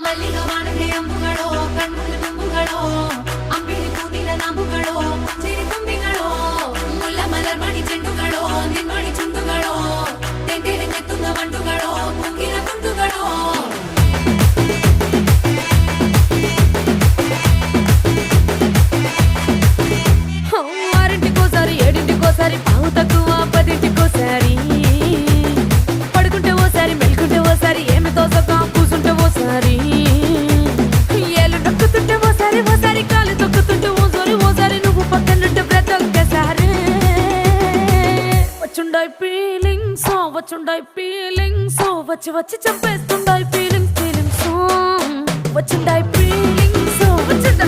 ಮಲ್ಲಿಗ ವಾಣದೆ ಅಂಬುಗಳೋ ಕಣ್ಮುಳ್ಳು ತುಂಬುಗಳೋ ಅಂಬಿಳಿ ಕೂದಿನ ನಾಂಬುಗಳೋ ಚಿರಿ ತುಂಬಿಗಳೋ ಮುಲ್ಲ ಮಲರ್ ಮಣಿ ಚೆಂಡುಗಳೋ ನಿನ್ಮಣಿ ಚುಂಡುಗಳೋ ತೆಂಟೆರೆ ನೆತ್ತುಂಗ ಮಂಡುಗಳೋ ಕುಂಗಿನ ತುಂಡುಗಳೋ ఆరింటికోసారి ఏడింటికోసారి పావు తక్కువ పదింటికోసారి పడుకుంటే ఓసారి మెలుకుంటే ఓసారి ఏమి తోసక కూసుంటే ఓసారి ఏళ్ళు నొక్కుతుంటే ఓసారి ఓసారి కాలు తొక్కుతుంటే ఓసారి నువ్వు పక్కనుంటే బ్రతొక్కసారి వచ్చుండాయి ఫీలింగ్స్ వచ్చి వచ్చి చంపేస్తుండాయి ఫీలింగ్స్ వచ్చుండాయి ఫీలింగ్స్ వచ్చుండాయి